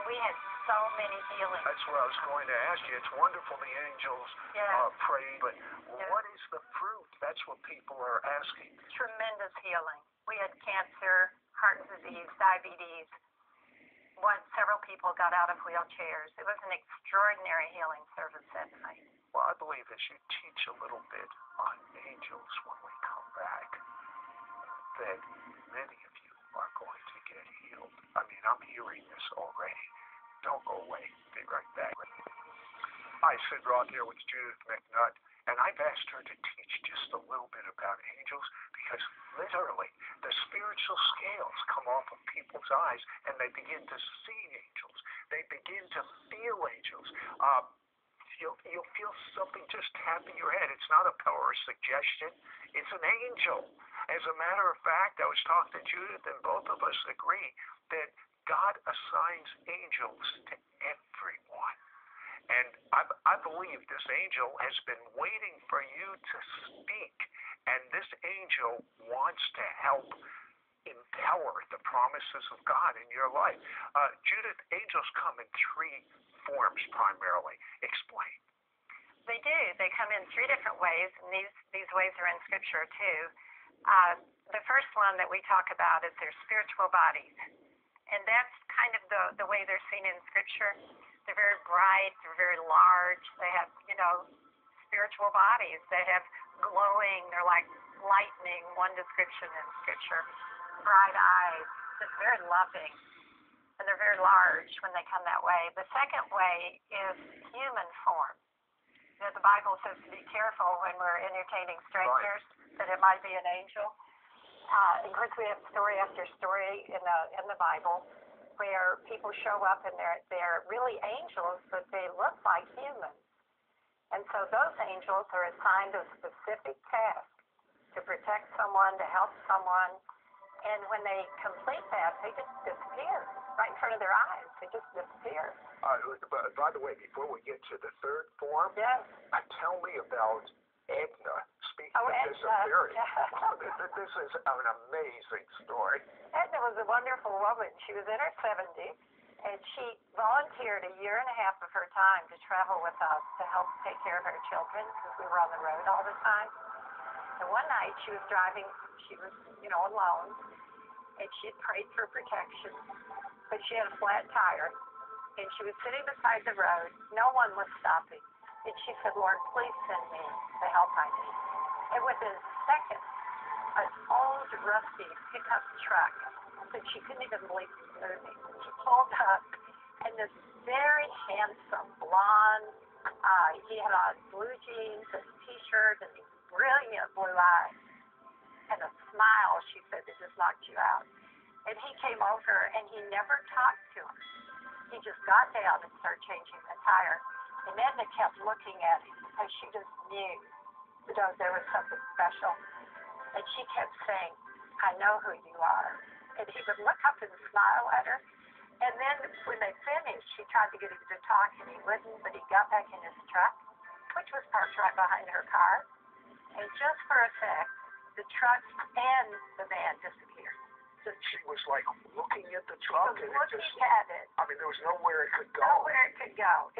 We had so many healings. That's what I was going to ask you. It's wonderful the angels pray, but what is the fruit? That's what people are asking. Tremendous healing. We had cancer, heart disease, diabetes. Several people got out of wheelchairs. It was an extraordinary healing service that night. Well, I believe as you teach a little bit on angels when we come back, that many of you are going to get healed. I mean, I'm hearing this already. Don't go away. Be right back. Hi, Sid Roth here with Judith McNutt, and I've asked her to teach just a little bit about angels because literally the spiritual scales come off of people's eyes and they begin to see angels. They begin to feel angels. You'll feel something just tapping your head. It's not a power of suggestion. It's an angel. As a matter of fact, I was talking to Judith, and both of us agree that God assigns angels to everyone. And I believe this angel has been waiting for you to speak, and this angel wants to help empower the promises of God in your life. Judith, angels come in three forms primarily. Explain. They do. They come in three different ways, and these ways are in Scripture too. The first one that we talk about is their spiritual bodies, and that's kind of the way they're seen in Scripture. They're very bright. They're very large. They have, spiritual bodies. They have glowing. They're like lightning. One description in Scripture. Bright eyes. Just very loving. And they're very large when they come that way. The second way is human form. The Bible says to be careful when we're entertaining strangers, that it might be an angel. Of course, we have story after story in the Bible where people show up and they're really angels, but they look like humans. And so those angels are assigned a specific task to protect someone, to help someone. And when they complete that, they just disappear right in front of their eyes. They just disappear. By the way, before we get to the third form, tell me about Edna. Speaking of disappearing, this is an amazing story. Edna was a wonderful woman. She was in her 70s, and she volunteered a year and a half of her time to travel with us to help take care of her children because we were on the road all the time. And one night she was driving. She was, alone, and she had prayed for protection, but she had a flat tire, and she was sitting beside the road. No one was stopping, and she said, "Lord, please send me the help I need." And within seconds, an old, rusty pickup truck that she couldn't even believe was moving. She pulled up, and this very handsome blonde, he had on blue jeans and a T-shirt and these brilliant blue eyes. And a smile, she said, that just knocked you out. And he came over, and he never talked to him. He just got down and started changing the tire. And Edna kept looking at him because she just knew that there was something special. And she kept saying, "I know who you are." And he would look up and smile at her. And then when they finished, she tried to get him to talk, and he wouldn't, but he got back in his truck, which was parked right behind her car. And just for a sec, the truck and the van disappeared. She was like looking at the truck, and looking at it. I mean, there was nowhere it could go. Nowhere it could go.